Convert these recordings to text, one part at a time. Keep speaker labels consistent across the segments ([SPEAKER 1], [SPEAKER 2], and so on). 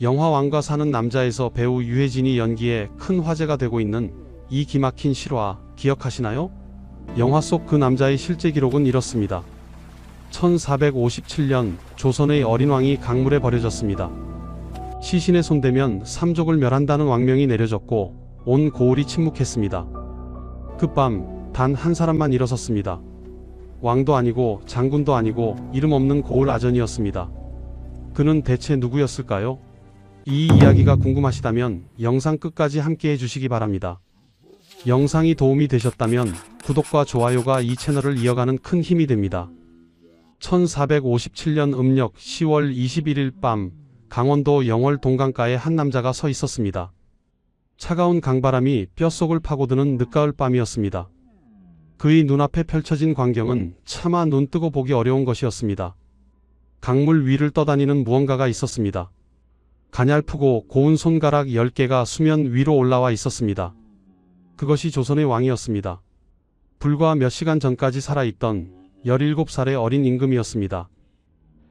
[SPEAKER 1] 영화 왕과 사는 남자에서 배우 유해진이 연기에 큰 화제가 되고 있는 이 기막힌 실화 기억하시나요? 영화 속 그 남자의 실제 기록은 이렇습니다. 1457년 조선의 어린 왕이 강물에 버려졌습니다. 시신에 손대면 삼족을 멸한다는 왕명이 내려졌고 온 고을이 침묵했습니다. 그밤 단 한 사람만 일어섰습니다. 왕도 아니고 장군도 아니고 이름 없는 고을 아전이었습니다. 그는 대체 누구였을까요? 이 이야기가 궁금하시다면 영상 끝까지 함께 해주시기 바랍니다. 영상이 도움이 되셨다면 구독과 좋아요가 이 채널을 이어가는 큰 힘이 됩니다. 1457년 음력 10월 21일 밤 강원도 영월 동강가에 한 남자가 서 있었습니다. 차가운 강바람이 뼛속을 파고드는 늦가을 밤이었습니다. 그의 눈앞에 펼쳐진 광경은 차마 눈뜨고 보기 어려운 것이었습니다. 강물 위를 떠다니는 무언가가 있었습니다. 가냘프고 고운 손가락 10개가 수면 위로 올라와 있었습니다. 그것이 조선의 왕이었습니다. 불과 몇 시간 전까지 살아있던 17살의 어린 임금이었습니다.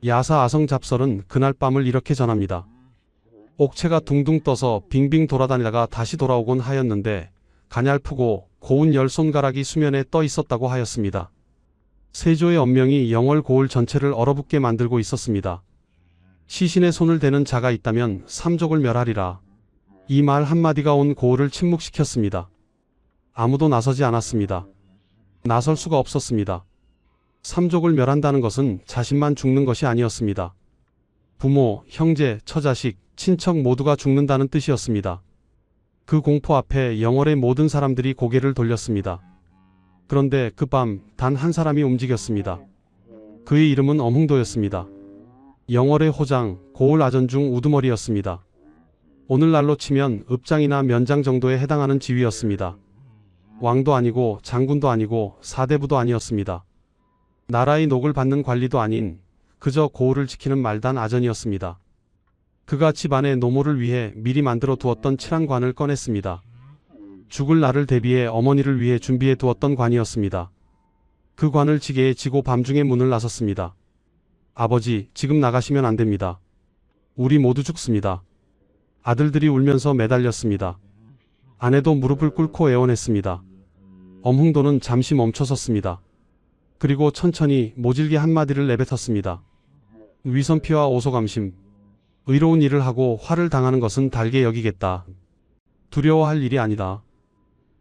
[SPEAKER 1] 야사아성잡설은 그날 밤을 이렇게 전합니다. 옥체가 둥둥 떠서 빙빙 돌아다니다가 다시 돌아오곤 하였는데 가냘프고 고운 10손가락이 수면에 떠 있었다고 하였습니다. 세조의 언명이 영월 고을 전체를 얼어붙게 만들고 있었습니다. 시신에 손을 대는 자가 있다면 삼족을 멸하리라. 이 말 한마디가 온 고을을 침묵시켰습니다. 아무도 나서지 않았습니다. 나설 수가 없었습니다. 삼족을 멸한다는 것은 자신만 죽는 것이 아니었습니다. 부모, 형제, 처자식, 친척 모두가 죽는다는 뜻이었습니다. 그 공포 앞에 영월의 모든 사람들이 고개를 돌렸습니다. 그런데 그 밤 단 한 사람이 움직였습니다. 그의 이름은 엄흥도였습니다. 영월의 호장, 고을 아전 중 우두머리였습니다. 오늘날로 치면 읍장이나 면장 정도에 해당하는 지위였습니다. 왕도 아니고 장군도 아니고 사대부도 아니었습니다. 나라의 녹을 받는 관리도 아닌 그저 고을을 지키는 말단 아전이었습니다. 그가 집안의 노모를 위해 미리 만들어 두었던 칠한관을 꺼냈습니다. 죽을 날을 대비해 어머니를 위해 준비해 두었던 관이었습니다. 그 관을 지게에 지고 밤중에 문을 나섰습니다. 아버지, 지금 나가시면 안 됩니다. 우리 모두 죽습니다. 아들들이 울면서 매달렸습니다. 아내도 무릎을 꿇고 애원했습니다. 엄흥도는 잠시 멈춰섰습니다. 그리고 천천히 모질게 한마디를 내뱉었습니다. 위선피와 오소감심. 의로운 일을 하고 화를 당하는 것은 달게 여기겠다. 두려워할 일이 아니다.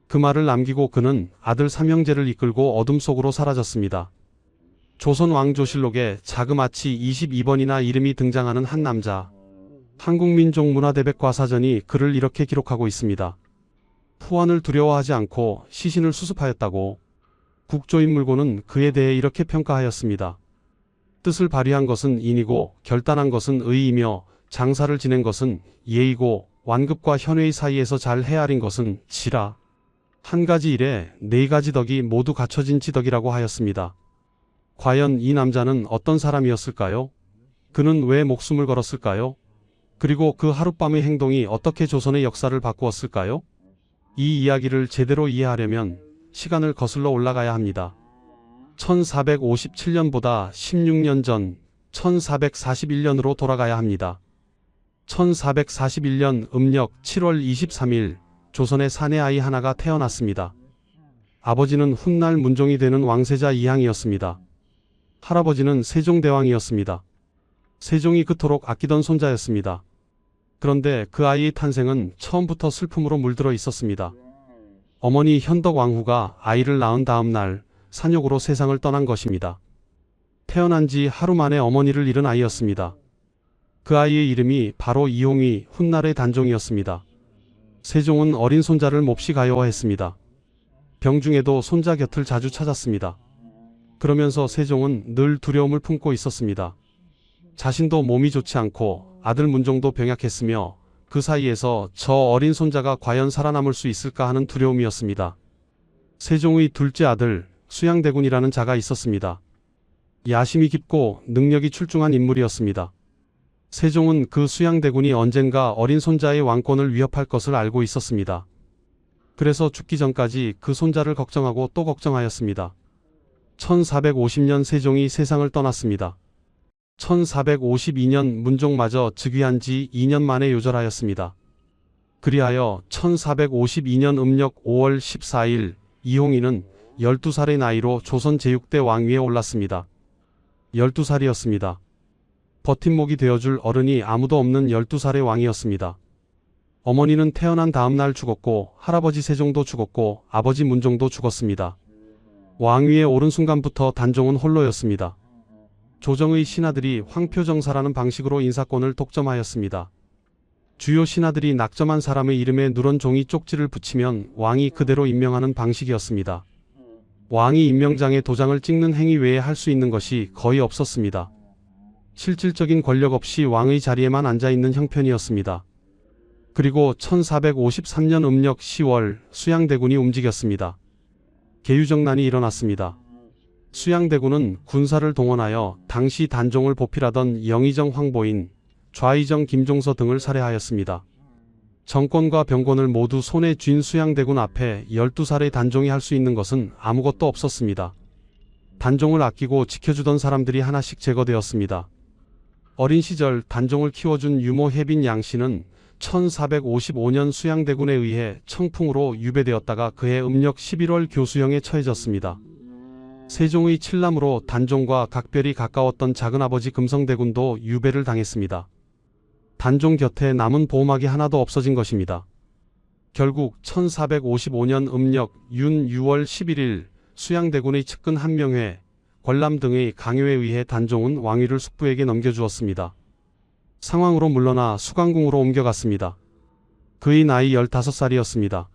[SPEAKER 1] 그 말을 남기고 그는 아들 삼형제를 이끌고 어둠 속으로 사라졌습니다. 조선 왕조실록에 자그마치 22번이나 이름이 등장하는 한 남자. 한국민족문화대백과사전이 그를 이렇게 기록하고 있습니다. 후원을 두려워하지 않고 시신을 수습하였다고. 국조인물고는 그에 대해 이렇게 평가하였습니다. 뜻을 발휘한 것은 인이고 결단한 것은 의이며 장사를 지낸 것은 예이고 완급과 현회의 사이에서 잘 헤아린 것은 지라. 한 가지 일에 네 가지 덕이 모두 갖춰진 지덕이라고 하였습니다. 과연 이 남자는 어떤 사람이었을까요? 그는 왜 목숨을 걸었을까요? 그리고 그 하룻밤의 행동이 어떻게 조선의 역사를 바꾸었을까요? 이 이야기를 제대로 이해하려면 시간을 거슬러 올라가야 합니다. 1457년보다 16년 전 1441년으로 돌아가야 합니다. 1441년 음력 7월 23일 조선의 사내 아이 하나가 태어났습니다. 아버지는 훗날 문종이 되는 왕세자 이항이었습니다. 할아버지는 세종대왕이었습니다. 세종이 그토록 아끼던 손자였습니다. 그런데 그 아이의 탄생은 처음부터 슬픔으로 물들어 있었습니다. 어머니 현덕왕후가 아이를 낳은 다음 날 산욕으로 세상을 떠난 것입니다. 태어난 지 하루 만에 어머니를 잃은 아이였습니다. 그 아이의 이름이 바로 이홍이 훗날의 단종이었습니다. 세종은 어린 손자를 몹시 가여워했습니다. 병중에도 손자 곁을 자주 찾았습니다. 그러면서 세종은 늘 두려움을 품고 있었습니다. 자신도 몸이 좋지 않고 아들 문종도 병약했으며 그 사이에서 저 어린 손자가 과연 살아남을 수 있을까 하는 두려움이었습니다. 세종의 둘째 아들 수양대군이라는 자가 있었습니다. 야심이 깊고 능력이 출중한 인물이었습니다. 세종은 그 수양대군이 언젠가 어린 손자의 왕권을 위협할 것을 알고 있었습니다. 그래서 죽기 전까지 그 손자를 걱정하고 또 걱정하였습니다. 1450년 세종이 세상을 떠났습니다. 1452년 문종마저 즉위한 지 2년 만에 요절하였습니다. 그리하여 1452년 음력 5월 14일 이홍이는 12살의 나이로 조선 제6대 왕위에 올랐습니다. 12살이었습니다. 버팀목이 되어줄 어른이 아무도 없는 12살의 왕이었습니다. 어머니는 태어난 다음 날 죽었고 할아버지 세종도 죽었고 아버지 문종도 죽었습니다. 왕위에 오른 순간부터 단종은 홀로였습니다. 조정의 신하들이 황표정사라는 방식으로 인사권을 독점하였습니다. 주요 신하들이 낙점한 사람의 이름에 누런 종이 쪽지를 붙이면 왕이 그대로 임명하는 방식이었습니다. 왕이 임명장에 도장을 찍는 행위 외에 할 수 있는 것이 거의 없었습니다. 실질적인 권력 없이 왕의 자리에만 앉아있는 형편이었습니다. 그리고 1453년 음력 10월 수양대군이 움직였습니다. 계유정난이 일어났습니다. 수양대군은 군사를 동원하여 당시 단종을 보필하던 영의정 황보인, 좌의정 김종서 등을 살해하였습니다. 정권과 병권을 모두 손에 쥔 수양대군 앞에 12살의 단종이 할 수 있는 것은 아무것도 없었습니다. 단종을 아끼고 지켜주던 사람들이 하나씩 제거되었습니다. 어린 시절 단종을 키워준 유모 혜빈 양씨는 1455년 수양대군에 의해 청풍으로 유배되었다가 그해 음력 11월 교수형에 처해졌습니다. 세종의 칠남으로 단종과 각별이 가까웠던 작은아버지 금성대군도 유배를 당했습니다. 단종 곁에 남은 보호막이 하나도 없어진 것입니다. 결국 1455년 음력 윤 6월 11일 수양대군의 측근 한명회, 권람 등의 강요에 의해 단종은 왕위를 숙부에게 넘겨주었습니다. 상황으로 물러나 수강궁으로 옮겨갔습니다. 그의 나이 15살이었습니다.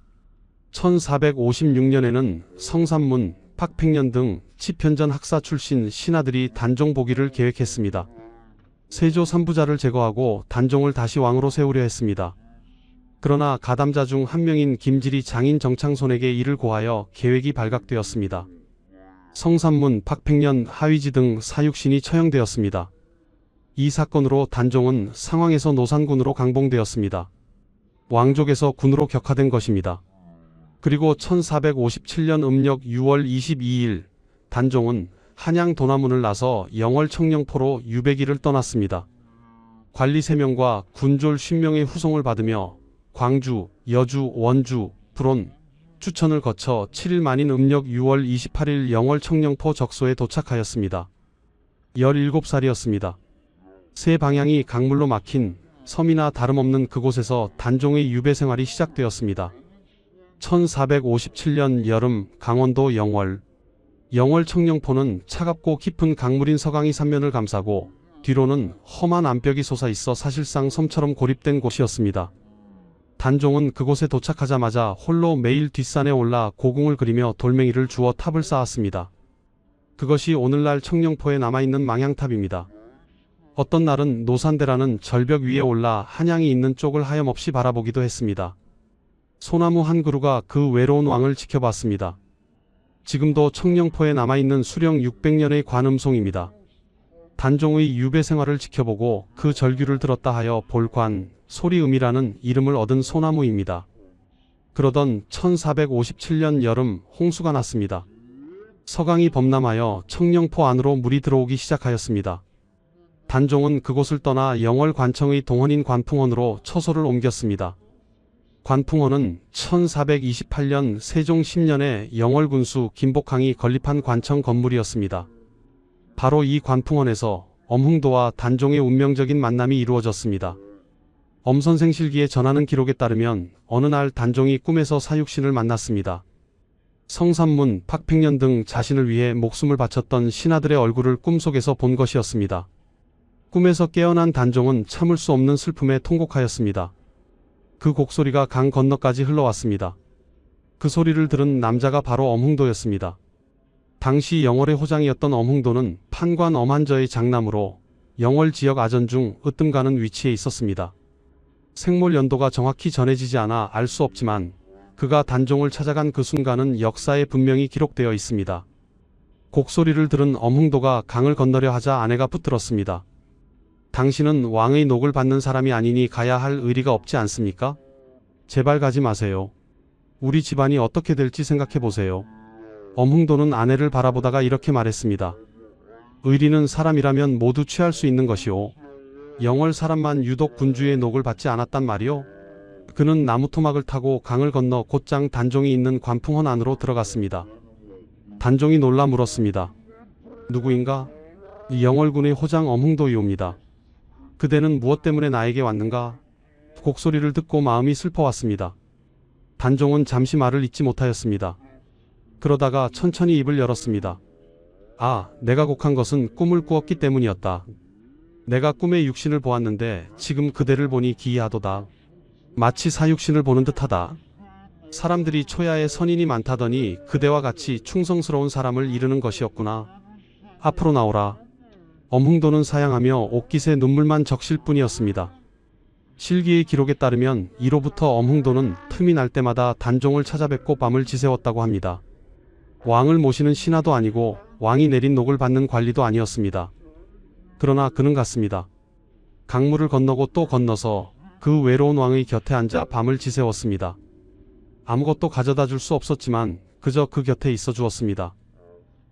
[SPEAKER 1] 1456년에는 성삼문, 박팽년 등 치편전 학사 출신 신하들이 단종 복위를 계획했습니다. 세조 3부자를 제거하고 단종을 다시 왕으로 세우려 했습니다. 그러나 가담자 중 한 명인 김질이 장인 정창손에게 이를 고하여 계획이 발각되었습니다. 성삼문, 박팽년, 하위지 등 사육신이 처형되었습니다. 이 사건으로 단종은 상황에서 노산군으로 강봉되었습니다. 왕족에서 군으로 격화된 것입니다. 그리고 1457년 음력 6월 22일 단종은 한양 도나문을 나서 영월 청령포로 유배기를 떠났습니다. 관리 3명과 군졸 50명의 후송을 받으며 광주, 여주, 원주, 불온, 추천을 거쳐 7일 만인 음력 6월 28일 영월 청령포 적소에 도착하였습니다. 17살이었습니다. 세 방향이 강물로 막힌 섬이나 다름없는 그곳에서 단종의 유배 생활이 시작되었습니다. 1457년 여름 강원도 영월. 영월 청령포는 차갑고 깊은 강물인 서강이 삼면을 감싸고 뒤로는 험한 암벽이 솟아있어 사실상 섬처럼 고립된 곳이었습니다. 단종은 그곳에 도착하자마자 홀로 매일 뒷산에 올라 고궁을 그리며 돌멩이를 주워 탑을 쌓았습니다. 그것이 오늘날 청령포에 남아있는 망향탑입니다. 어떤 날은 노산대라는 절벽 위에 올라 한양이 있는 쪽을 하염없이 바라보기도 했습니다. 소나무 한 그루가 그 외로운 왕을 지켜봤습니다. 지금도 청령포에 남아있는 수령 600년의 관음송입니다. 단종의 유배 생활을 지켜보고 그 절규를 들었다 하여 볼관, 소리음이라는 이름을 얻은 소나무입니다. 그러던 1457년 여름 홍수가 났습니다. 서강이 범람하여 청령포 안으로 물이 들어오기 시작하였습니다. 단종은 그곳을 떠나 영월 관청의 동헌인 관풍원으로 처소를 옮겼습니다. 관풍원은 1428년 세종 10년에 영월 군수 김복항이 건립한 관청 건물이었습니다. 바로 이 관풍원에서 엄흥도와 단종의 운명적인 만남이 이루어졌습니다. 엄선생실기에 전하는 기록에 따르면 어느 날 단종이 꿈에서 사육신을 만났습니다. 성삼문, 박팽년 등 자신을 위해 목숨을 바쳤던 신하들의 얼굴을 꿈속에서 본 것이었습니다. 꿈에서 깨어난 단종은 참을 수 없는 슬픔에 통곡하였습니다. 그 곡소리가 강 건너까지 흘러왔습니다. 그 소리를 들은 남자가 바로 엄흥도였습니다. 당시 영월의 호장이었던 엄흥도는 판관 엄한저의 장남으로 영월 지역 아전 중 으뜸가는 위치에 있었습니다. 생몰 연도가 정확히 전해지지 않아 알 수 없지만 그가 단종을 찾아간 그 순간은 역사에 분명히 기록되어 있습니다. 곡소리를 들은 엄흥도가 강을 건너려 하자 아내가 붙들었습니다. 당신은 왕의 녹을 받는 사람이 아니니 가야 할 의리가 없지 않습니까? 제발 가지 마세요. 우리 집안이 어떻게 될지 생각해 보세요. 엄흥도는 아내를 바라보다가 이렇게 말했습니다. 의리는 사람이라면 모두 취할 수 있는 것이오. 영월 사람만 유독 군주의 녹을 받지 않았단 말이오. 그는 나무 토막을 타고 강을 건너 곧장 단종이 있는 관풍원 안으로 들어갔습니다. 단종이 놀라 물었습니다. 누구인가? 영월군의 호장 엄흥도이옵니다. 그대는 무엇 때문에 나에게 왔는가? 곡소리를 듣고 마음이 슬퍼왔습니다. 단종은 잠시 말을 잇지 못하였습니다. 그러다가 천천히 입을 열었습니다. 아, 내가 곡한 것은 꿈을 꾸었기 때문이었다. 내가 꿈에 육신을 보았는데 지금 그대를 보니 기이하도다. 마치 사육신을 보는 듯하다. 사람들이 초야에 선인이 많다더니 그대와 같이 충성스러운 사람을 이르는 것이었구나. 앞으로 나오라. 엄흥도는 사양하며 옷깃에 눈물만 적실 뿐이었습니다. 실기의 기록에 따르면 이로부터 엄흥도는 틈이 날 때마다 단종을 찾아뵙고 밤을 지새웠다고 합니다. 왕을 모시는 신하도 아니고 왕이 내린 녹을 받는 관리도 아니었습니다. 그러나 그는 갔습니다. 강물을 건너고 또 건너서 그 외로운 왕의 곁에 앉아 밤을 지새웠습니다. 아무것도 가져다 줄 수 없었지만 그저 그 곁에 있어 주었습니다.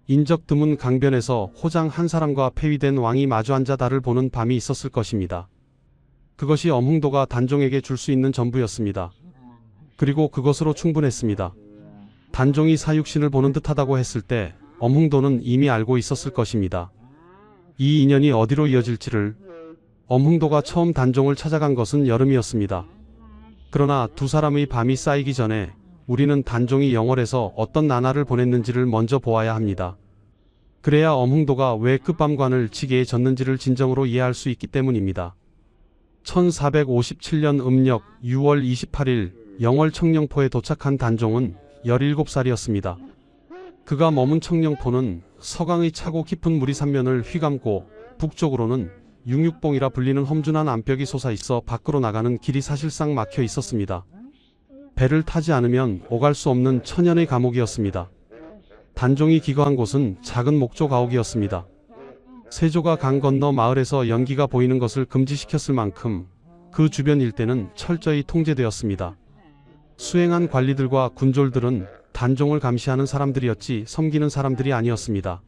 [SPEAKER 1] 인적 드문 강변에서 호장 한 사람과 폐위된 왕이 마주 앉아 달을 보는 밤이 있었을 것입니다. 그것이 엄흥도가 단종에게 줄 수 있는 전부였습니다. 그리고 그것으로 충분했습니다. 단종이 사육신을 보는 듯하다고 했을 때 엄흥도는 이미 알고 있었을 것입니다. 이 인연이 어디로 이어질지를. 엄흥도가 처음 단종을 찾아간 것은 여름이었습니다. 그러나 두 사람의 밤이 쌓이기 전에 우리는 단종이 영월에서 어떤 나날을 보냈는지를 먼저 보아야 합니다. 그래야 엄흥도가 왜 끝밤관을 치게에 졌는지를 진정으로 이해할 수 있기 때문입니다. 1457년 음력 6월 28일 영월 청령포에 도착한 단종은 17살이었습니다. 그가 머문 청령포는 서강의 차고 깊은 물이 삼면을 휘감고 북쪽으로는 육육봉이라 불리는 험준한 암벽이 솟아있어 밖으로 나가는 길이 사실상 막혀 있었습니다. 배를 타지 않으면 오갈 수 없는 천연의 감옥이었습니다. 단종이 기거한 곳은 작은 목조 가옥이었습니다. 세조가 강 건너 마을에서 연기가 보이는 것을 금지시켰을 만큼 그 주변 일대는 철저히 통제되었습니다. 수행한 관리들과 군졸들은 단종을 감시하는 사람들이었지 섬기는 사람들이 아니었습니다.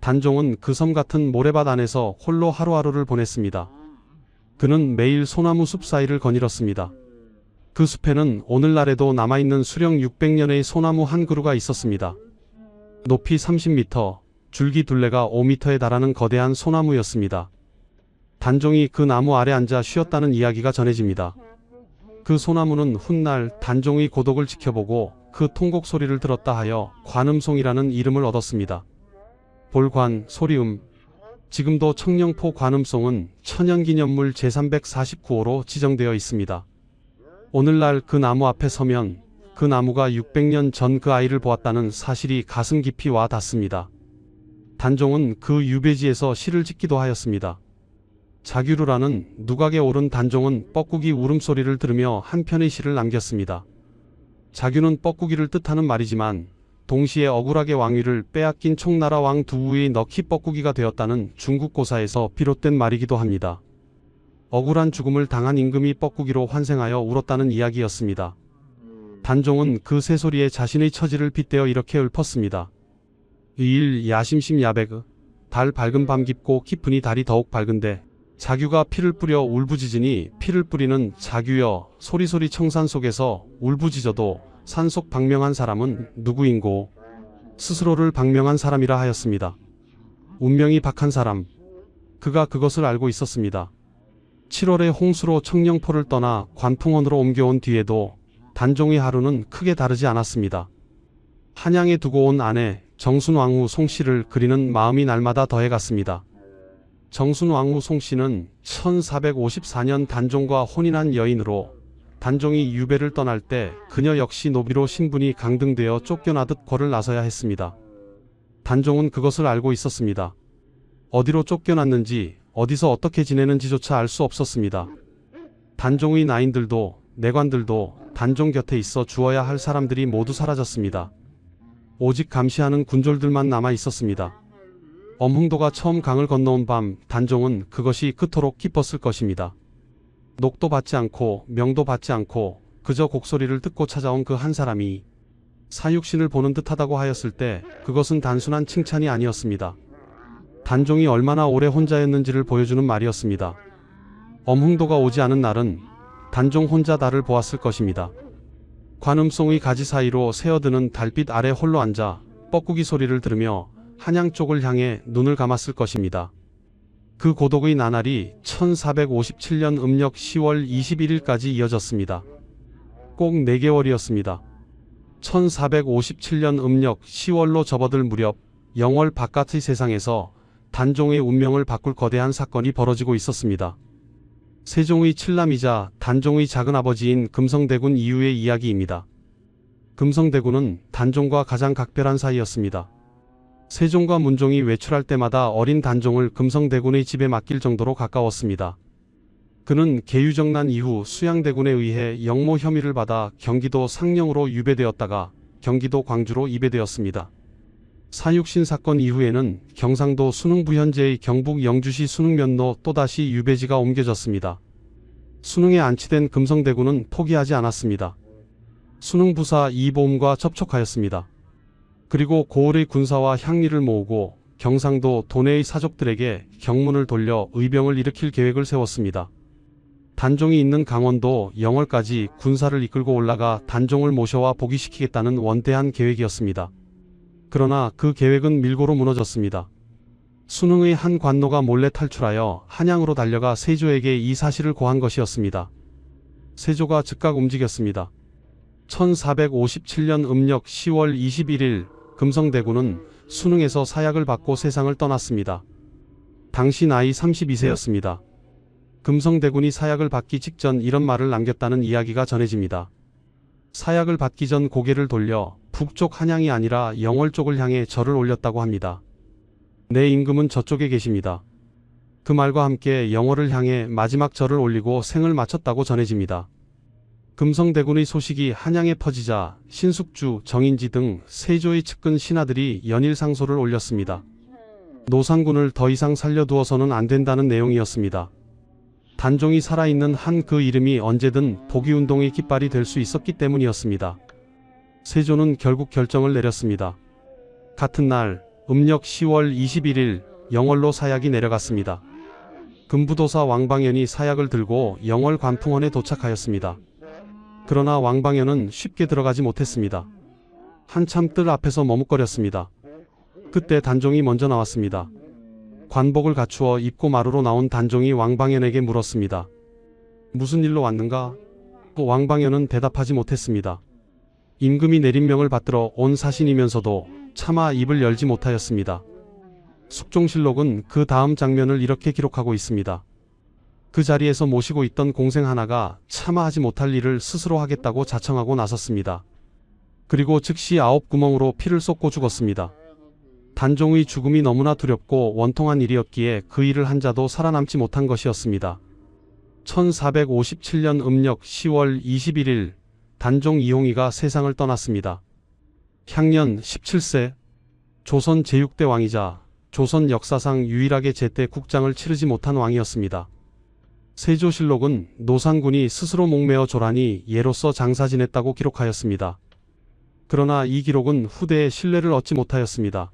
[SPEAKER 1] 단종은 그 섬 같은 모래밭 안에서 홀로 하루하루를 보냈습니다. 그는 매일 소나무 숲 사이를 거닐었습니다. 그 숲에는 오늘날에도 남아있는 수령 600년의 소나무 한 그루가 있었습니다. 높이 30m, 줄기 둘레가 5m에 달하는 거대한 소나무였습니다. 단종이 그 나무 아래 앉아 쉬었다는 이야기가 전해집니다. 그 소나무는 훗날 단종의 고독을 지켜보고 그 통곡 소리를 들었다 하여 관음송이라는 이름을 얻었습니다. 볼관, 소리음. 지금도 청령포 관음송은 천연기념물 제349호로 지정되어 있습니다. 오늘날 그 나무 앞에 서면 그 나무가 600년 전 그 아이를 보았다는 사실이 가슴 깊이 와 닿습니다. 단종은 그 유배지에서 시를 짓기도 하였습니다. 자규루라는 누각에 오른 단종은 뻐꾸기 울음소리를 들으며 한 편의 시를 남겼습니다. 자규는 뻐꾸기를 뜻하는 말이지만 동시에 억울하게 왕위를 빼앗긴 총나라 왕 두우의 넋이 뻐꾸기가 되었다는 중국 고사에서 비롯된 말이기도 합니다. 억울한 죽음을 당한 임금이 뻐꾸기로 환생하여 울었다는 이야기였습니다. 단종은 그 새소리에 자신의 처지를 빗대어 이렇게 읊었습니다. 이일 야심심 야배그 달 밝은 밤 깊고 깊으니 달이 더욱 밝은데 자규가 피를 뿌려 울부짖으니 피를 뿌리는 자규여 소리소리 청산 속에서 울부짖어도 산속 박명한 사람은 누구인고 스스로를 박명한 사람이라 하였습니다. 운명이 박한 사람. 그가 그것을 알고 있었습니다. 7월에 홍수로 청령포를 떠나 관풍원으로 옮겨온 뒤에도 단종의 하루는 크게 다르지 않았습니다. 한양에 두고 온 아내 정순왕후 송씨를 그리는 마음이 날마다 더해갔습니다. 정순왕후 송씨는 1454년 단종과 혼인한 여인으로 단종이 유배를 떠날 때 그녀 역시 노비로 신분이 강등되어 쫓겨나듯 궐을 나서야 했습니다. 단종은 그것을 알고 있었습니다. 어디로 쫓겨났는지 어디서 어떻게 지내는지조차 알 수 없었습니다. 단종의 나인들도 내관들도 단종 곁에 있어 주어야 할 사람들이 모두 사라졌습니다. 오직 감시하는 군졸들만 남아 있었습니다. 엄흥도가 처음 강을 건너온 밤 단종은 그것이 그토록 기뻤을 것입니다. 녹도 받지 않고 명도 받지 않고 그저 곡소리를 듣고 찾아온 그 한 사람이 사육신을 보는 듯하다고 하였을 때 그것은 단순한 칭찬이 아니었습니다. 단종이 얼마나 오래 혼자였는지를 보여주는 말이었습니다. 엄흥도가 오지 않은 날은 단종 혼자 달을 보았을 것입니다. 관음송의 가지 사이로 새어드는 달빛 아래 홀로 앉아 뻐꾸기 소리를 들으며 한양 쪽을 향해 눈을 감았을 것입니다. 그 고독의 나날이 1457년 음력 10월 21일까지 이어졌습니다. 꼭 4개월이었습니다. 1457년 음력 10월로 접어들 무렵 영월 바깥의 세상에서 단종의 운명을 바꿀 거대한 사건이 벌어지고 있었습니다. 세종의 칠남이자 단종의 작은아버지인 금성대군 이후의 이야기입니다. 금성대군은 단종과 가장 각별한 사이였습니다. 세종과 문종이 외출할 때마다 어린 단종을 금성대군의 집에 맡길 정도로 가까웠습니다. 그는 계유정난 이후 수양대군에 의해 영모 혐의를 받아 경기도 상령으로 유배되었다가 경기도 광주로 이배되었습니다. 사육신 사건 이후에는 경상도 순흥부 현재의 경북 영주시 순흥면로 또다시 유배지가 옮겨졌습니다. 순흥에 안치된 금성대군은 포기하지 않았습니다. 순흥부사 이보음과 접촉하였습니다. 그리고 고을의 군사와 향리를 모으고 경상도 도내의 사족들에게 경문을 돌려 의병을 일으킬 계획을 세웠습니다. 단종이 있는 강원도 영월까지 군사를 이끌고 올라가 단종을 모셔와 복위시키겠다는 원대한 계획이었습니다. 그러나 그 계획은 밀고로 무너졌습니다. 순흥의 한 관노가 몰래 탈출하여 한양으로 달려가 세조에게 이 사실을 고한 것이었습니다. 세조가 즉각 움직였습니다. 1457년 음력 10월 21일 금성대군은 순흥에서 사약을 받고 세상을 떠났습니다. 당시 나이 32세였습니다. 금성대군이 사약을 받기 직전 이런 말을 남겼다는 이야기가 전해집니다. 사약을 받기 전 고개를 돌려 북쪽 한양이 아니라 영월 쪽을 향해 절을 올렸다고 합니다. 내 임금은 저쪽에 계십니다. 그 말과 함께 영월을 향해 마지막 절을 올리고 생을 마쳤다고 전해집니다. 금성대군의 소식이 한양에 퍼지자 신숙주, 정인지 등 세조의 측근 신하들이 연일상소를 올렸습니다. 노상군을 더 이상 살려두어서는 안 된다는 내용이었습니다. 단종이 살아있는 한 그 이름이 언제든 복위운동의 깃발이 될 수 있었기 때문이었습니다. 세조는 결국 결정을 내렸습니다. 같은 날 음력 10월 21일 영월로 사약이 내려갔습니다. 금부도사 왕방연이 사약을 들고 영월 관풍원에 도착하였습니다. 그러나 왕방연은 쉽게 들어가지 못했습니다. 한참 뜰 앞에서 머뭇거렸습니다. 그때 단종이 먼저 나왔습니다. 관복을 갖추어 입고 마루로 나온 단종이 왕방연에게 물었습니다. 무슨 일로 왔는가? 왕방연은 대답하지 못했습니다. 임금이 내린 명을 받들어 온 사신이면서도 차마 입을 열지 못하였습니다. 숙종실록은 그 다음 장면을 이렇게 기록하고 있습니다. 그 자리에서 모시고 있던 공생 하나가 차마 하지 못할 일을 스스로 하겠다고 자청하고 나섰습니다. 그리고 즉시 9구멍으로 피를 쏟고 죽었습니다. 단종의 죽음이 너무나 두렵고 원통한 일이었기에 그 일을 한 자도 살아남지 못한 것이었습니다. 1457년 음력 10월 21일 단종 이홍이가 세상을 떠났습니다. 향년 17세, 조선 제6대 왕이자 조선 역사상 유일하게 제때 국장을 치르지 못한 왕이었습니다. 세조실록은 노상군이 스스로 목매어 조란이 예로서 장사 지냈다고 기록하였습니다. 그러나 이 기록은 후대의 신뢰를 얻지 못하였습니다.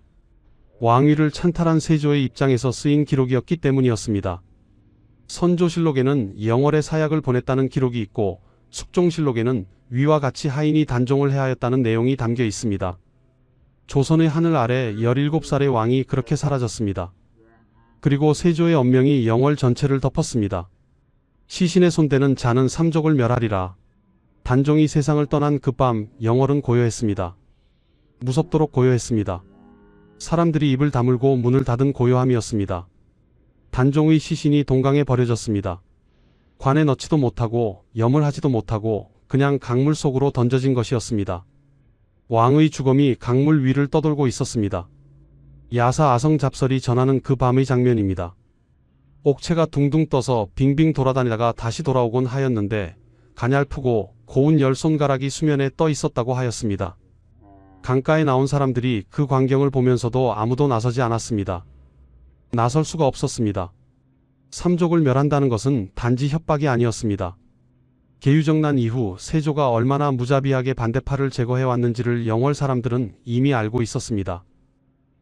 [SPEAKER 1] 왕위를 찬탈한 세조의 입장에서 쓰인 기록이었기 때문이었습니다. 선조실록에는 영월에 사약을 보냈다는 기록이 있고 숙종실록에는 위와 같이 하인이 단종을 해하였다는 내용이 담겨 있습니다. 조선의 하늘 아래 17살의 왕이 그렇게 사라졌습니다. 그리고 세조의 언명이 영월 전체를 덮었습니다. 시신의 손대는 자는 삼족을 멸하리라. 단종이 세상을 떠난 그 밤 영월은 고요했습니다. 무섭도록 고요했습니다. 사람들이 입을 다물고 문을 닫은 고요함이었습니다. 단종의 시신이 동강에 버려졌습니다. 관에 넣지도 못하고 염을 하지도 못하고 그냥 강물 속으로 던져진 것이었습니다. 왕의 주검이 강물 위를 떠돌고 있었습니다. 야사 아성 잡설이 전하는 그 밤의 장면입니다. 옥체가 둥둥 떠서 빙빙 돌아다니다가 다시 돌아오곤 하였는데 가냘프고 고운 열 손가락이 수면에 떠 있었다고 하였습니다. 강가에 나온 사람들이 그 광경을 보면서도 아무도 나서지 않았습니다. 나설 수가 없었습니다. 삼족을 멸한다는 것은 단지 협박이 아니었습니다. 계유정난 이후 세조가 얼마나 무자비하게 반대파를 제거해왔는지를 영월 사람들은 이미 알고 있었습니다.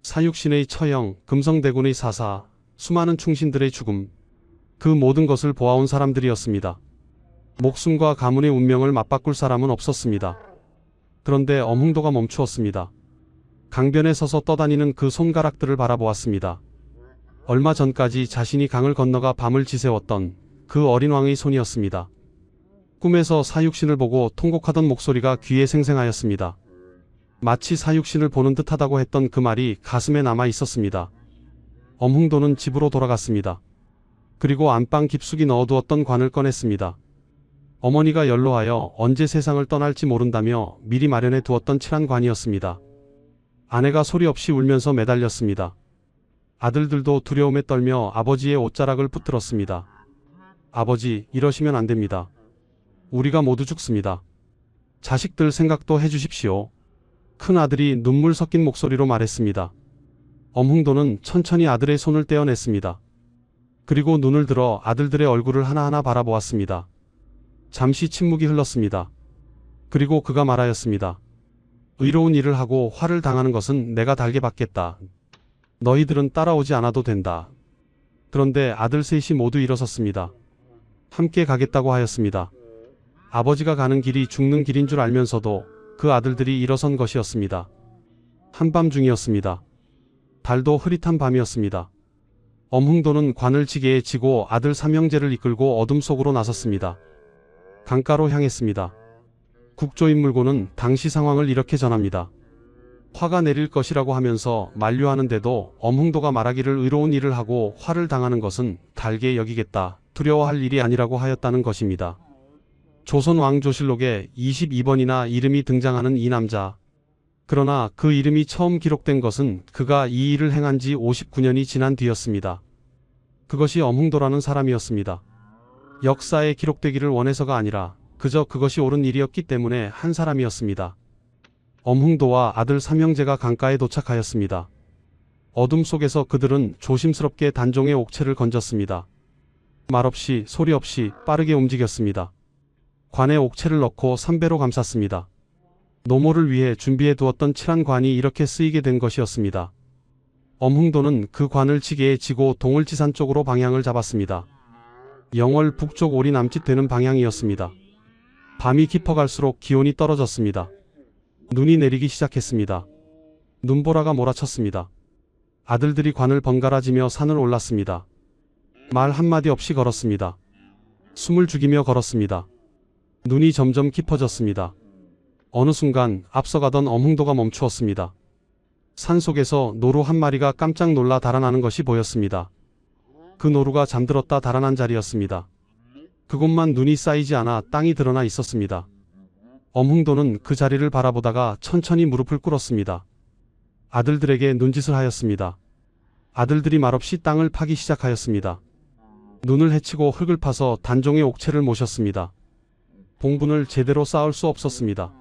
[SPEAKER 1] 사육신의 처형, 금성대군의 사사, 수많은 충신들의 죽음, 그 모든 것을 보아온 사람들이었습니다. 목숨과 가문의 운명을 맞바꿀 사람은 없었습니다. 그런데 엄흥도가 멈추었습니다. 강변에 서서 떠다니는 그 손가락들을 바라보았습니다. 얼마 전까지 자신이 강을 건너가 밤을 지새웠던 그 어린 왕의 손이었습니다. 꿈에서 사육신을 보고 통곡하던 목소리가 귀에 생생하였습니다. 마치 사육신을 보는 듯하다고 했던 그 말이 가슴에 남아 있었습니다. 엄흥도는 집으로 돌아갔습니다. 그리고 안방 깊숙이 넣어두었던 관을 꺼냈습니다. 어머니가 연로하여 언제 세상을 떠날지 모른다며 미리 마련해 두었던 칠한 관이었습니다. 아내가 소리 없이 울면서 매달렸습니다. 아들들도 두려움에 떨며 아버지의 옷자락을 붙들었습니다. 아버지, 이러시면 안 됩니다. 우리가 모두 죽습니다. 자식들 생각도 해주십시오. 큰 아들이 눈물 섞인 목소리로 말했습니다. 엄흥도는 천천히 아들의 손을 떼어냈습니다. 그리고 눈을 들어 아들들의 얼굴을 하나하나 바라보았습니다. 잠시 침묵이 흘렀습니다. 그리고 그가 말하였습니다. 의로운 일을 하고 화를 당하는 것은 내가 달게 받겠다. 너희들은 따라오지 않아도 된다. 그런데 아들 셋이 모두 일어섰습니다. 함께 가겠다고 하였습니다. 아버지가 가는 길이 죽는 길인 줄 알면서도 그 아들들이 일어선 것이었습니다. 한밤중이었습니다. 달도 흐릿한 밤이었습니다. 엄흥도는 관을 지게에 지고 아들 삼형제를 이끌고 어둠 속으로 나섰습니다. 강가로 향했습니다. 국조인 물고는 당시 상황을 이렇게 전합니다. 화가 내릴 것이라고 하면서 만류하는데도 엄흥도가 말하기를 의로운 일을 하고 화를 당하는 것은 달게 여기겠다, 두려워할 일이 아니라고 하였다는 것입니다. 조선 왕조실록에 22번이나 이름이 등장하는 이 남자. 그러나 그 이름이 처음 기록된 것은 그가 이 일을 행한 지 59년이 지난 뒤였습니다. 그것이 엄흥도라는 사람이었습니다. 역사에 기록되기를 원해서가 아니라 그저 그것이 옳은 일이었기 때문에 한 사람이었습니다. 엄흥도와 아들 삼형제가 강가에 도착하였습니다. 어둠 속에서 그들은 조심스럽게 단종의 옥체를 건졌습니다. 말없이 소리 없이 빠르게 움직였습니다. 관에 옥체를 넣고 삼배로 감쌌습니다. 노모를 위해 준비해 두었던 칠한 관이 이렇게 쓰이게 된 것이었습니다. 엄흥도는 그 관을 지게에 지고 동을지산 쪽으로 방향을 잡았습니다. 영월 북쪽 오리 남짓 되는 방향이었습니다. 밤이 깊어갈수록 기온이 떨어졌습니다. 눈이 내리기 시작했습니다. 눈보라가 몰아쳤습니다. 아들들이 관을 번갈아지며 산을 올랐습니다. 말 한마디 없이 걸었습니다. 숨을 죽이며 걸었습니다. 눈이 점점 깊어졌습니다. 어느 순간 앞서가던 엄흥도가 멈추었습니다. 산속에서 노루 한 마리가 깜짝 놀라 달아나는 것이 보였습니다. 그 노루가 잠들었다 달아난 자리였습니다. 그곳만 눈이 쌓이지 않아 땅이 드러나 있었습니다. 엄흥도는 그 자리를 바라보다가 천천히 무릎을 꿇었습니다. 아들들에게 눈짓을 하였습니다. 아들들이 말없이 땅을 파기 시작하였습니다. 눈을 헤치고 흙을 파서 단종의 옥체를 모셨습니다. 봉분을 제대로 쌓을 수 없었습니다.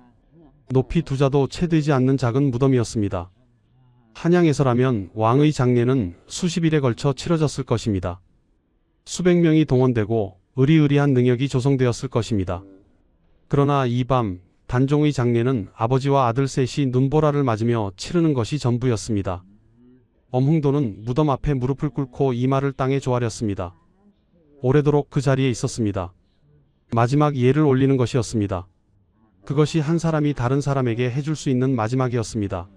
[SPEAKER 1] 높이 두자도 채 되지 않는 작은 무덤이었습니다. 한양에서라면 왕의 장례는 수십 일에 걸쳐 치러졌을 것입니다. 수백 명이 동원되고 의리의리한 능력이 조성되었을 것입니다. 그러나 이 밤 단종의 장례는 아버지와 아들 셋이 눈보라를 맞으며 치르는 것이 전부였습니다. 엄흥도는 무덤 앞에 무릎을 꿇고 이마를 땅에 조아렸습니다. 오래도록 그 자리에 있었습니다. 마지막 예를 올리는 것이었습니다. 그것이 한 사람이 다른 사람에게 해줄 수 있는 마지막이었습니다.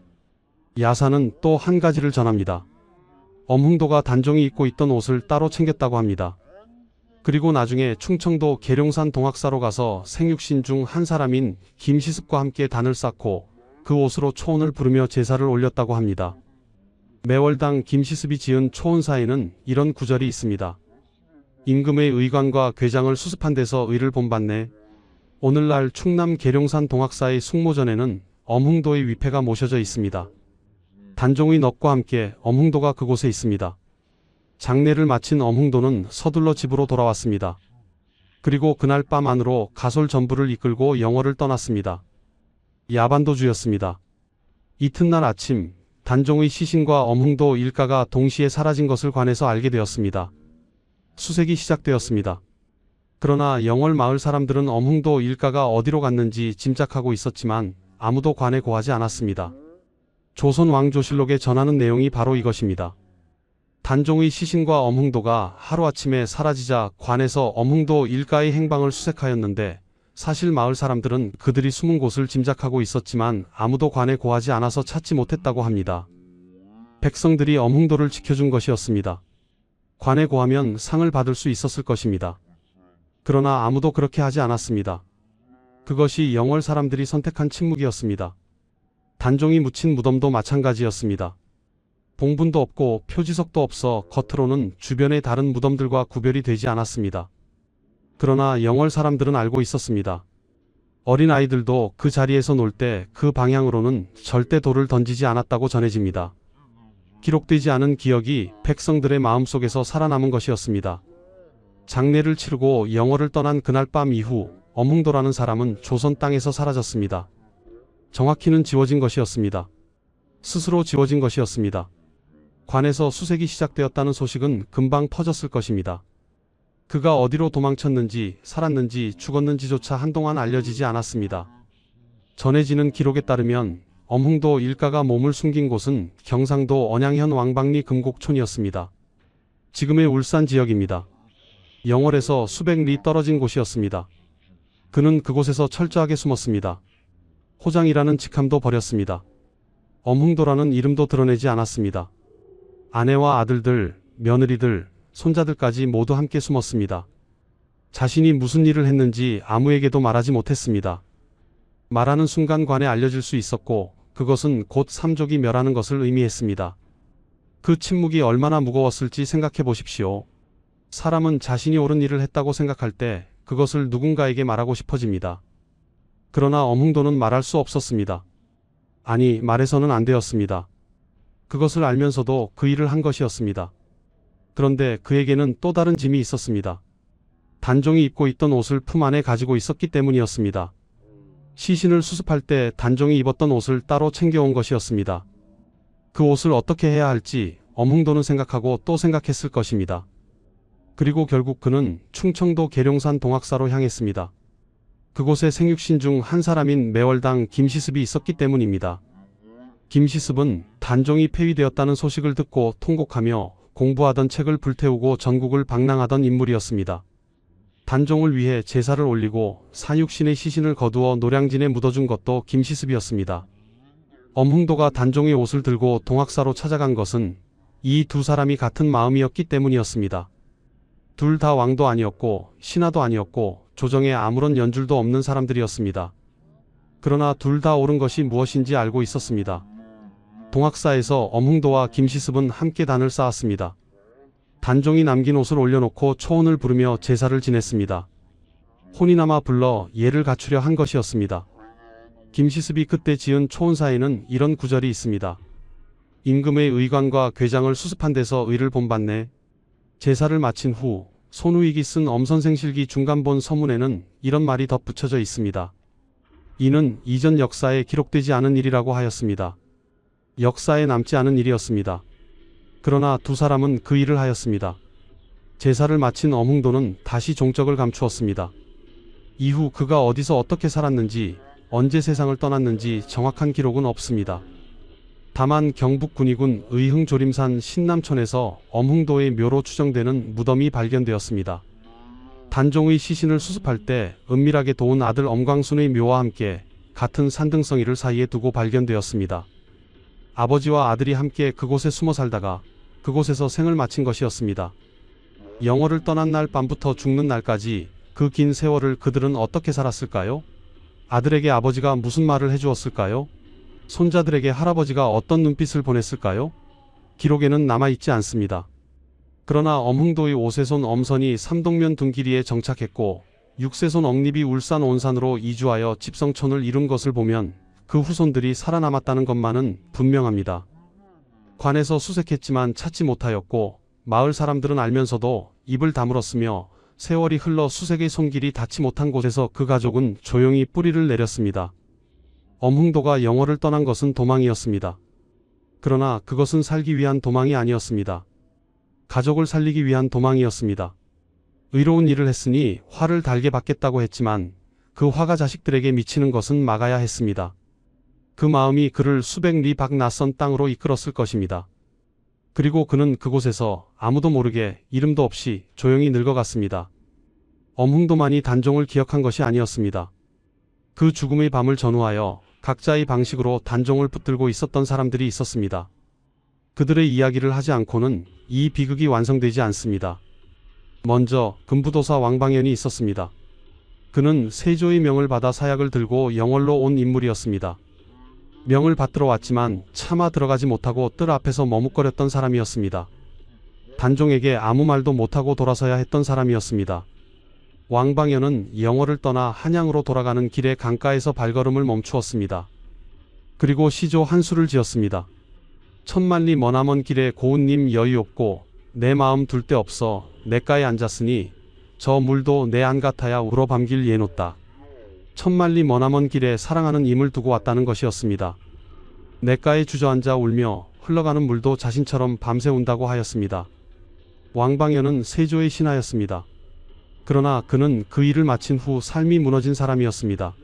[SPEAKER 1] 야사는 또 한 가지를 전합니다. 엄흥도가 단종이 입고 있던 옷을 따로 챙겼다고 합니다. 그리고 나중에 충청도 계룡산 동학사로 가서 생육신 중 한 사람인 김시습과 함께 단을 쌓고 그 옷으로 초혼을 부르며 제사를 올렸다고 합니다. 매월당 김시습이 지은 초혼사에는 이런 구절이 있습니다. 임금의 의관과 궤장을 수습한 데서 의를 본받네. 오늘날 충남 계룡산 동학사의 숙모전에는 엄흥도의 위패가 모셔져 있습니다. 단종의 넋과 함께 엄흥도가 그곳에 있습니다. 장례를 마친 엄흥도는 서둘러 집으로 돌아왔습니다. 그리고 그날 밤 안으로 가솔 전부를 이끌고 영월을 떠났습니다. 야반도주였습니다. 이튿날 아침 단종의 시신과 엄흥도 일가가 동시에 사라진 것을 관에서 알게 되었습니다. 수색이 시작되었습니다. 그러나 영월 마을 사람들은 엄흥도 일가가 어디로 갔는지 짐작하고 있었지만 아무도 관에 고하지 않았습니다. 조선 왕조실록에 전하는 내용이 바로 이것입니다. 단종의 시신과 엄흥도가 하루아침에 사라지자 관에서 엄흥도 일가의 행방을 수색하였는데 사실 마을 사람들은 그들이 숨은 곳을 짐작하고 있었지만 아무도 관에 고하지 않아서 찾지 못했다고 합니다. 백성들이 엄흥도를 지켜준 것이었습니다. 관에 고하면 상을 받을 수 있었을 것입니다. 그러나 아무도 그렇게 하지 않았습니다. 그것이 영월 사람들이 선택한 침묵이었습니다. 단종이 묻힌 무덤도 마찬가지였습니다. 봉분도 없고 표지석도 없어 겉으로는 주변의 다른 무덤들과 구별이 되지 않았습니다. 그러나 영월 사람들은 알고 있었습니다. 어린 아이들도 그 자리에서 놀 때 그 방향으로는 절대 돌을 던지지 않았다고 전해집니다. 기록되지 않은 기억이 백성들의 마음속에서 살아남은 것이었습니다. 장례를 치르고 영월을 떠난 그날 밤 이후 엄흥도라는 사람은 조선 땅에서 사라졌습니다. 정확히는 지워진 것이었습니다. 스스로 지워진 것이었습니다. 관에서 수색이 시작되었다는 소식은 금방 퍼졌을 것입니다. 그가 어디로 도망쳤는지 살았는지 죽었는지조차 한동안 알려지지 않았습니다. 전해지는 기록에 따르면 엄흥도 일가가 몸을 숨긴 곳은 경상도 언양현 왕박리 금곡촌이었습니다. 지금의 울산 지역입니다. 영월에서 수백 리 떨어진 곳이었습니다. 그는 그곳에서 철저하게 숨었습니다. 호장이라는 직함도 버렸습니다. 엄흥도라는 이름도 드러내지 않았습니다. 아내와 아들들, 며느리들, 손자들까지 모두 함께 숨었습니다. 자신이 무슨 일을 했는지 아무에게도 말하지 못했습니다. 말하는 순간 관에 알려질 수 있었고 그것은 곧 삼족이 멸하는 것을 의미했습니다. 그 침묵이 얼마나 무거웠을지 생각해 보십시오. 사람은 자신이 옳은 일을 했다고 생각할 때 그것을 누군가에게 말하고 싶어집니다. 그러나 엄흥도는 말할 수 없었습니다. 아니, 말해서는 안 되었습니다. 그것을 알면서도 그 일을 한 것이었습니다. 그런데 그에게는 또 다른 짐이 있었습니다. 단종이 입고 있던 옷을 품 안에 가지고 있었기 때문이었습니다. 시신을 수습할 때 단종이 입었던 옷을 따로 챙겨온 것이었습니다. 그 옷을 어떻게 해야 할지 엄흥도는 생각하고 또 생각했을 것입니다. 그리고 결국 그는 충청도 계룡산 동학사로 향했습니다. 그곳에 생육신 중 한 사람인 매월당 김시습이 있었기 때문입니다. 김시습은 단종이 폐위되었다는 소식을 듣고 통곡하며 공부하던 책을 불태우고 전국을 방랑하던 인물이었습니다. 단종을 위해 제사를 올리고 산육신의 시신을 거두어 노량진에 묻어준 것도 김시습이었습니다. 엄흥도가 단종의 옷을 들고 동학사로 찾아간 것은 이 두 사람이 같은 마음이었기 때문이었습니다. 둘 다 왕도 아니었고 신하도 아니었고 조정에 아무런 연줄도 없는 사람들이었습니다. 그러나 둘 다 옳은 것이 무엇인지 알고 있었습니다. 동학사에서 엄흥도와 김시습은 함께 단을 쌓았습니다. 단종이 남긴 옷을 올려놓고 초혼을 부르며 제사를 지냈습니다. 혼이나마 불러 예를 갖추려 한 것이었습니다. 김시습이 그때 지은 초혼사에는 이런 구절이 있습니다. 임금의 의관과 궤장을 수습한 데서 의를 본받네. 제사를 마친 후 손우익이 쓴 엄선생실기 중간본 서문에는 이런 말이 덧붙여져 있습니다. 이는 이전 역사에 기록되지 않은 일이라고 하였습니다. 역사에 남지 않은 일이었습니다. 그러나 두 사람은 그 일을 하였습니다. 제사를 마친 엄흥도는 다시 종적을 감추었습니다. 이후 그가 어디서 어떻게 살았는지, 언제 세상을 떠났는지 정확한 기록은 없습니다. 다만 경북 군위군 의흥조림산 신남촌에서 엄흥도의 묘로 추정되는 무덤이 발견되었습니다. 단종의 시신을 수습할 때 은밀하게 도운 아들 엄광순의 묘와 함께 같은 산등성이를 사이에 두고 발견되었습니다. 아버지와 아들이 함께 그곳에 숨어 살다가 그곳에서 생을 마친 것이었습니다. 영월을 떠난 날 밤부터 죽는 날까지 그 긴 세월을 그들은 어떻게 살았을까요? 아들에게 아버지가 무슨 말을 해주었을까요? 손자들에게 할아버지가 어떤 눈빛을 보냈을까요? 기록에는 남아있지 않습니다. 그러나 엄흥도의 5세손 엄선이 삼동면 둔기리에 정착했고 6세손 엉립이 울산 온산으로 이주하여 집성촌을 이룬 것을 보면 그 후손들이 살아남았다는 것만은 분명합니다. 관에서 수색했지만 찾지 못하였고 마을 사람들은 알면서도 입을 다물었으며 세월이 흘러 수색의 손길이 닿지 못한 곳에서 그 가족은 조용히 뿌리를 내렸습니다. 엄흥도가 영월을 떠난 것은 도망이었습니다. 그러나 그것은 살기 위한 도망이 아니었습니다. 가족을 살리기 위한 도망이었습니다. 의로운 일을 했으니 화를 달게 받겠다고 했지만 그 화가 자식들에게 미치는 것은 막아야 했습니다. 그 마음이 그를 수백 리 밖 낯선 땅으로 이끌었을 것입니다. 그리고 그는 그곳에서 아무도 모르게 이름도 없이 조용히 늙어갔습니다. 엄흥도만이 단종을 기억한 것이 아니었습니다. 그 죽음의 밤을 전후하여 각자의 방식으로 단종을 붙들고 있었던 사람들이 있었습니다. 그들의 이야기를 하지 않고는 이 비극이 완성되지 않습니다. 먼저 금부도사 왕방연이 있었습니다. 그는 세조의 명을 받아 사약을 들고 영월로 온 인물이었습니다. 명을 받들어 왔지만 차마 들어가지 못하고 뜰 앞에서 머뭇거렸던 사람이었습니다. 단종에게 아무 말도 못하고 돌아서야 했던 사람이었습니다. 왕방연은 영월을 떠나 한양으로 돌아가는 길에 강가에서 발걸음을 멈추었습니다. 그리고 시조 한 수를 지었습니다. 천만리 머나먼 길에 고운님 여유 없고 내 마음 둘 데 없어 냇가에 앉았으니 저 물도 내 안 같아야 울어 밤길 예놓다. 천만리 머나먼 길에 사랑하는 임을 두고 왔다는 것이었습니다. 냇가에 주저앉아 울며 흘러가는 물도 자신처럼 밤새 운다고 하였습니다. 왕방연은 세조의 신하였습니다. 그러나 그는 그 일을 마친 후 삶이 무너진 사람이었습니다.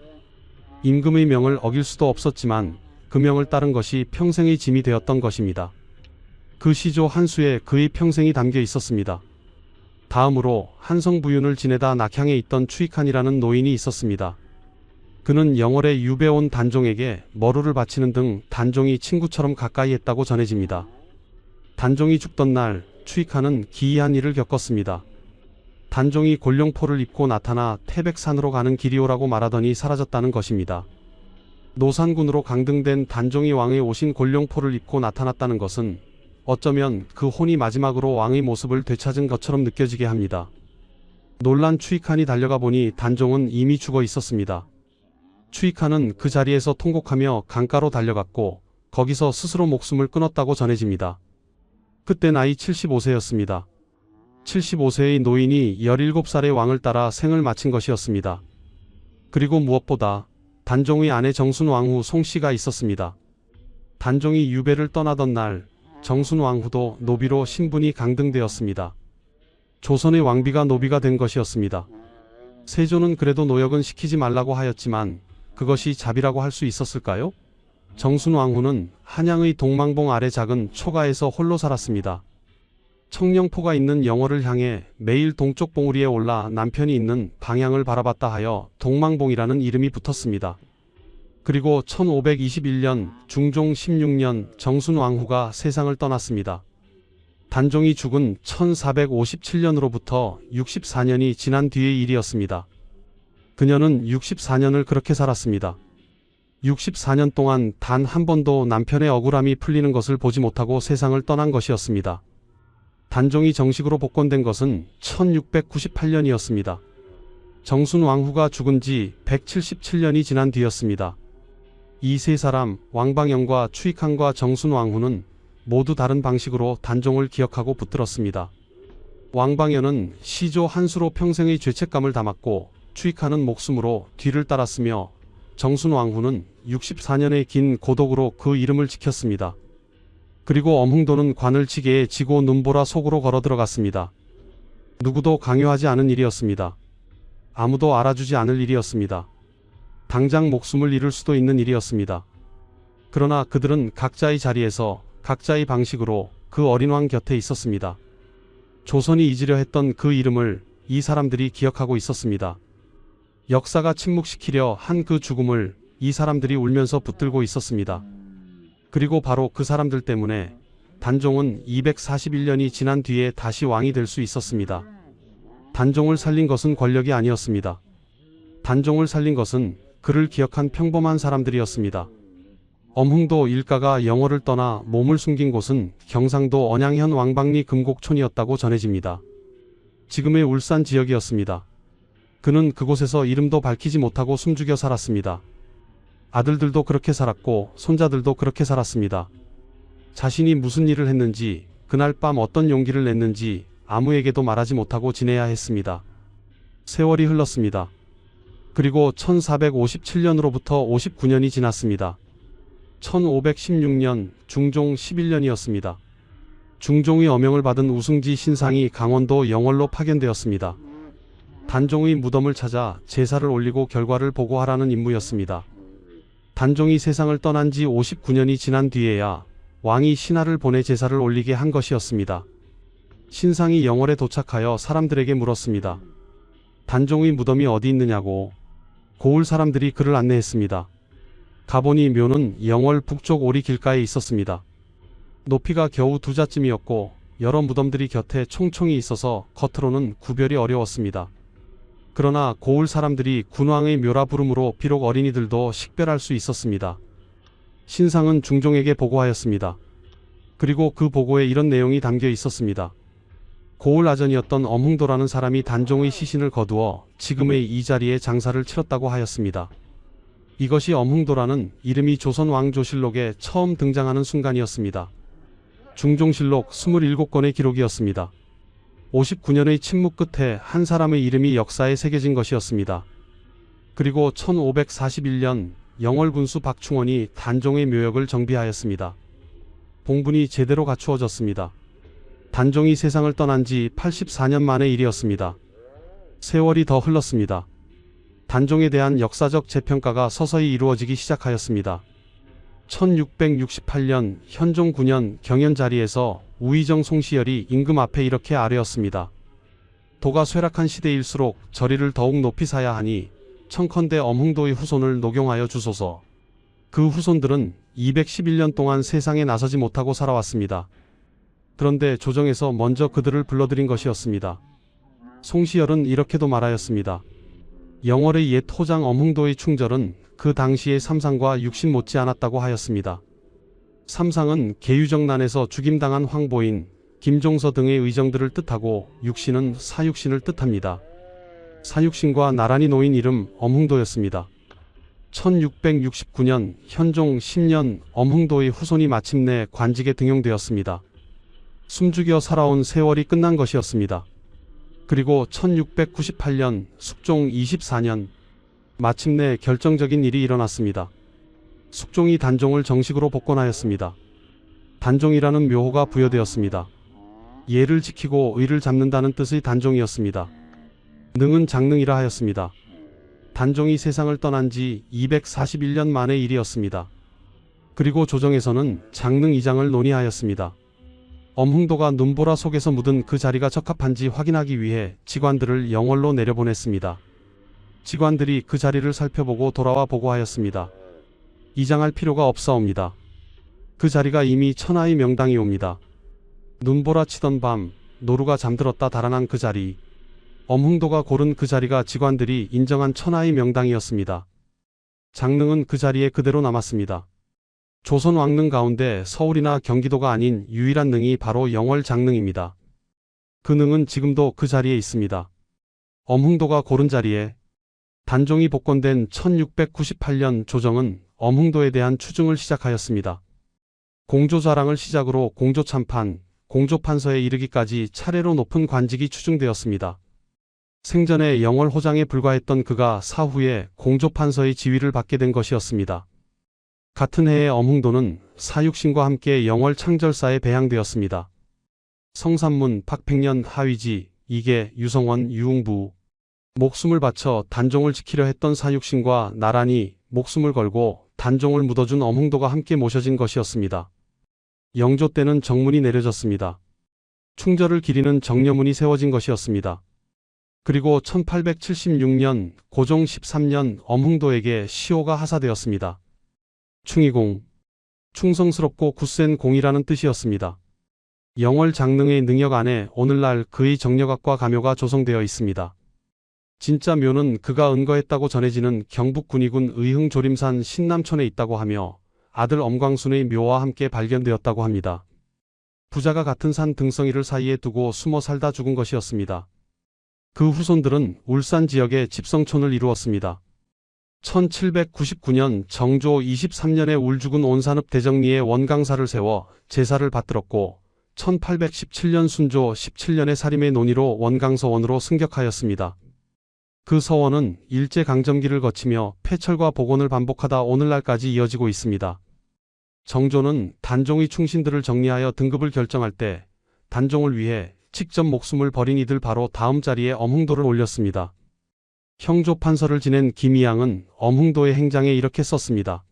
[SPEAKER 1] 임금의 명을 어길 수도 없었지만 그 명을 따른 것이 평생의 짐이 되었던 것입니다. 그 시조 한 수에 그의 평생이 담겨 있었습니다. 다음으로 한성부윤을 지내다 낙향에 있던 추익한이라는 노인이 있었습니다. 그는 영월에 유배 온 단종에게 머루를 바치는 등 단종이 친구처럼 가까이 했다고 전해집니다. 단종이 죽던 날 추익한은 기이한 일을 겪었습니다. 단종이 골룡포를 입고 나타나 태백산으로 가는 길이오라고 말하더니 사라졌다는 것입니다. 노산군으로 강등된 단종이 왕의 오신 골룡포를 입고 나타났다는 것은 어쩌면 그 혼이 마지막으로 왕의 모습을 되찾은 것처럼 느껴지게 합니다. 놀란 추익한이 달려가 보니 단종은 이미 죽어 있었습니다. 추익한은 그 자리에서 통곡하며 강가로 달려갔고 거기서 스스로 목숨을 끊었다고 전해집니다. 그때 나이 75세였습니다. 75세의 노인이 17살의 왕을 따라 생을 마친 것이었습니다. 그리고 무엇보다 단종의 아내 정순왕후 송씨가 있었습니다. 단종이 유배를 떠나던 날 정순왕후도 노비로 신분이 강등되었습니다. 조선의 왕비가 노비가 된 것이었습니다. 세조는 그래도 노역은 시키지 말라고 하였지만 그것이 자비라고 할 수 있었을까요? 정순왕후는 한양의 동망봉 아래 작은 초가에서 홀로 살았습니다. 청령포가 있는 영월을 향해 매일 동쪽 봉우리에 올라 남편이 있는 방향을 바라봤다 하여 동망봉이라는 이름이 붙었습니다. 그리고 1521년 중종 16년 정순왕후가 세상을 떠났습니다. 단종이 죽은 1457년으로부터 64년이 지난 뒤의 일이었습니다. 그녀는 64년을 그렇게 살았습니다. 64년 동안 단 한 번도 남편의 억울함이 풀리는 것을 보지 못하고 세상을 떠난 것이었습니다. 단종이 정식으로 복권된 것은 1698년이었습니다. 정순왕후가 죽은 지 177년이 지난 뒤였습니다. 이 세 사람 왕방연과 추익한과 정순왕후는 모두 다른 방식으로 단종을 기억하고 붙들었습니다. 왕방연은 시조 한 수로 평생의 죄책감을 담았고 추익한은 목숨으로 뒤를 따랐으며 정순왕후는 64년의 긴 고독으로 그 이름을 지켰습니다. 그리고 엄흥도는 관을 지게에 지고 눈보라 속으로 걸어 들어갔습니다. 누구도 강요하지 않은 일이었습니다. 아무도 알아주지 않을 일이었습니다. 당장 목숨을 잃을 수도 있는 일이었습니다. 그러나 그들은 각자의 자리에서 각자의 방식으로 그 어린 왕 곁에 있었습니다. 조선이 잊으려 했던 그 이름을 이 사람들이 기억하고 있었습니다. 역사가 침묵시키려 한 그 죽음을 이 사람들이 울면서 붙들고 있었습니다. 그리고 바로 그 사람들 때문에 단종은 241년이 지난 뒤에 다시 왕이 될 수 있었습니다. 단종을 살린 것은 권력이 아니었습니다. 단종을 살린 것은 그를 기억한 평범한 사람들이었습니다. 엄흥도 일가가 영월을 떠나 몸을 숨긴 곳은 경상도 언양현 왕방리 금곡촌이었다고 전해집니다. 지금의 울산 지역이었습니다. 그는 그곳에서 이름도 밝히지 못하고 숨죽여 살았습니다. 아들들도 그렇게 살았고 손자들도 그렇게 살았습니다. 자신이 무슨 일을 했는지, 그날 밤 어떤 용기를 냈는지 아무에게도 말하지 못하고 지내야 했습니다. 세월이 흘렀습니다. 그리고 1457년으로부터 59년이 지났습니다. 1516년 중종 11년이었습니다. 중종의 어명을 받은 우승지 신상이 강원도 영월로 파견되었습니다. 단종의 무덤을 찾아 제사를 올리고 결과를 보고하라는 임무였습니다. 단종이 세상을 떠난 지 59년이 지난 뒤에야 왕이 신하를 보내 제사를 올리게 한 것이었습니다. 신상이 영월에 도착하여 사람들에게 물었습니다. 단종의 무덤이 어디 있느냐고. 고을 사람들이 그를 안내했습니다. 가보니 묘는 영월 북쪽 오리 길가에 있었습니다. 높이가 겨우 2자쯤이었고 여러 무덤들이 곁에 총총히 있어서 겉으로는 구별이 어려웠습니다. 그러나 고을 사람들이 군왕의 묘라 부름으로 비록 어린이들도 식별할 수 있었습니다. 신상은 중종에게 보고하였습니다. 그리고 그 보고에 이런 내용이 담겨 있었습니다. 고을 아전이었던 엄흥도라는 사람이 단종의 시신을 거두어 지금의 이 자리에 장사를 치렀다고 하였습니다. 이것이 엄흥도라는 이름이 조선 왕조실록에 처음 등장하는 순간이었습니다. 중종실록 27권의 기록이었습니다. 59년의 침묵 끝에 한 사람의 이름이 역사에 새겨진 것이었습니다. 그리고 1541년 영월군수 박충원이 단종의 묘역을 정비하였습니다. 봉분이 제대로 갖추어졌습니다. 단종이 세상을 떠난 지 84년 만의 일이었습니다. 세월이 더 흘렀습니다. 단종에 대한 역사적 재평가가 서서히 이루어지기 시작하였습니다. 1668년 현종 9년 경연 자리에서 우의정 송시열이 임금 앞에 이렇게 아뢰었습니다. 도가 쇠락한 시대일수록 저리를 더욱 높이 사야 하니 청컨대 엄흥도의 후손을 녹용하여 주소서. 그 후손들은 211년 동안 세상에 나서지 못하고 살아왔습니다. 그런데 조정에서 먼저 그들을 불러들인 것이었습니다. 송시열은 이렇게도 말하였습니다. 영월의 옛 호장 엄흥도의 충절은 그 당시의 삼상과 육신 못지 않았다고 하였습니다. 삼상은 계유정난에서 죽임당한 황보인, 김종서 등의 의정들을 뜻하고 육신은 사육신을 뜻합니다. 사육신과 나란히 놓인 이름 엄흥도였습니다. 1669년 현종 10년 엄흥도의 후손이 마침내 관직에 등용되었습니다. 숨죽여 살아온 세월이 끝난 것이었습니다. 그리고 1698년 숙종 24년 마침내 결정적인 일이 일어났습니다. 숙종이 단종을 정식으로 복권하였습니다. 단종이라는 묘호가 부여되었습니다. 예를 지키고 의를 잡는다는 뜻의 단종이었습니다. 능은 장능이라 하였습니다. 단종이 세상을 떠난 지 241년 만의 일이었습니다. 그리고 조정에서는 장능 이장을 논의하였습니다. 엄흥도가 눈보라 속에서 묻은 그 자리가 적합한지 확인하기 위해 직관들을 영월로 내려보냈습니다. 직관들이 그 자리를 살펴보고 돌아와 보고하였습니다. 이장할 필요가 없사옵니다. 그 자리가 이미 천하의 명당이옵니다. 눈보라 치던 밤 노루가 잠들었다 달아난 그 자리, 엄흥도가 고른 그 자리가 직관들이 인정한 천하의 명당이었습니다. 장능은 그 자리에 그대로 남았습니다. 조선 왕릉 가운데 서울이나 경기도가 아닌 유일한 능이 바로 영월 장능입니다. 그 능은 지금도 그 자리에 있습니다. 엄흥도가 고른 자리에 단종이 복권된 1698년 조정은 엄흥도에 대한 추증을 시작하였습니다. 공조자랑을 시작으로 공조참판, 공조판서에 이르기까지 차례로 높은 관직이 추증되었습니다. 생전에 영월 호장에 불과했던 그가 사후에 공조판서의 지위를 받게 된 것이었습니다. 같은 해에 엄흥도는 사육신과 함께 영월 창절사에 배양되었습니다. 성삼문, 박백년, 하위지, 이계, 유성원, 유웅부 목숨을 바쳐 단종을 지키려 했던 사육신과 나란히 목숨을 걸고 단종을 묻어준 엄흥도가 함께 모셔진 것이었습니다. 영조 때는 정문이 내려졌습니다. 충절을 기리는 정려문이 세워진 것이었습니다. 그리고 1876년 고종 13년 엄흥도에게 시호가 하사되었습니다. 충의공, 충성스럽고 굳센 공이라는 뜻이었습니다. 영월 장능의 능력 안에 오늘날 그의 정력학과 가묘가 조성되어 있습니다. 진짜 묘는 그가 은거했다고 전해지는 경북 군위군 의흥 조림산 신남촌에 있다고 하며 아들 엄광순의 묘와 함께 발견되었다고 합니다. 부자가 같은 산 등성이를 사이에 두고 숨어 살다 죽은 것이었습니다. 그 후손들은 울산 지역에 집성촌을 이루었습니다. 1799년 정조 23년에 울죽은 온산읍 대정리에 원강사를 세워 제사를 받들었고 1817년 순조 17년에 사림의 논의로 원강서원으로 승격하였습니다. 그 서원은 일제강점기를 거치며 폐철과 복원을 반복하다 오늘날까지 이어지고 있습니다. 정조는 단종의 충신들을 정리하여 등급을 결정할 때 단종을 위해 직접 목숨을 버린 이들 바로 다음 자리에 엄흥도를 올렸습니다. 형조 판서를 지낸 김이양은 엄흥도의 행장에 이렇게 썼습니다.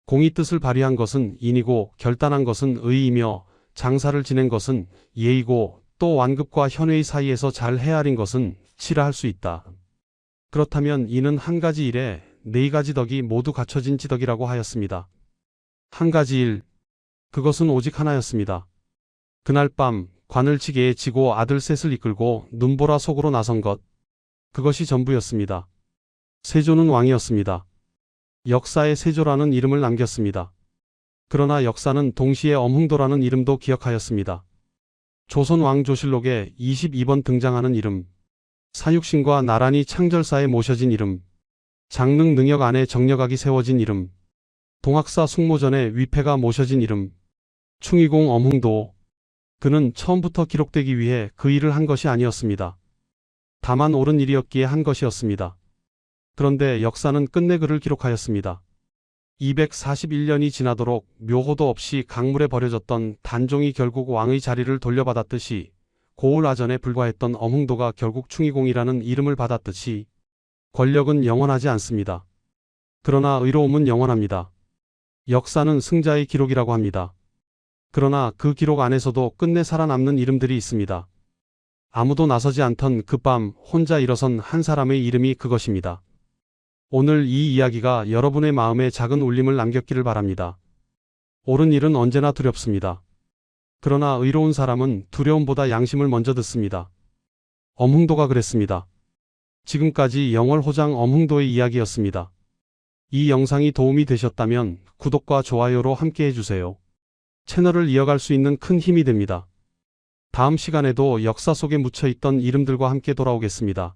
[SPEAKER 1] 공의 뜻을 발휘한 것은 인이고 결단한 것은 의이며 장사를 지낸 것은 예이고 또 완급과 현회의 사이에서 잘 헤아린 것은 치라 할 수 있다. 그렇다면 이는 한 가지 일에 네 가지 덕이 모두 갖춰진 지덕이라고 하였습니다. 한 가지 일, 그것은 오직 하나였습니다. 그날 밤 관을 지게에 지고 아들 셋을 이끌고 눈보라 속으로 나선 것, 그것이 전부였습니다. 세조는 왕이었습니다. 역사에 세조라는 이름을 남겼습니다. 그러나 역사는 동시에 엄흥도라는 이름도 기억하였습니다. 조선 왕조실록에 22번 등장하는 이름, 사육신과 나란히 창절사에 모셔진 이름, 장릉 능역 안에 정력악이 세워진 이름, 동학사 숙모전에 위패가 모셔진 이름, 충의공 엄흥도, 그는 처음부터 기록되기 위해 그 일을 한 것이 아니었습니다. 다만 옳은 일이었기에 한 것이었습니다. 그런데 역사는 끝내 그를 기록하였습니다. 241년이 지나도록 묘호도 없이 강물에 버려졌던 단종이 결국 왕의 자리를 돌려받았듯이 고을 아전에 불과했던 엄흥도가 결국 충의공이라는 이름을 받았듯이 권력은 영원하지 않습니다. 그러나 의로움은 영원합니다. 역사는 승자의 기록이라고 합니다. 그러나 그 기록 안에서도 끝내 살아남는 이름들이 있습니다. 아무도 나서지 않던 그 밤 혼자 일어선 한 사람의 이름이 그것입니다. 오늘 이 이야기가 여러분의 마음에 작은 울림을 남겼기를 바랍니다. 옳은 일은 언제나 두렵습니다. 그러나 의로운 사람은 두려움보다 양심을 먼저 듣습니다. 엄흥도가 그랬습니다. 지금까지 영월호장 엄흥도의 이야기였습니다. 이 영상이 도움이 되셨다면 구독과 좋아요로 함께 해주세요. 채널을 이어갈 수 있는 큰 힘이 됩니다. 다음 시간에도 역사 속에 묻혀있던 이름들과 함께 돌아오겠습니다.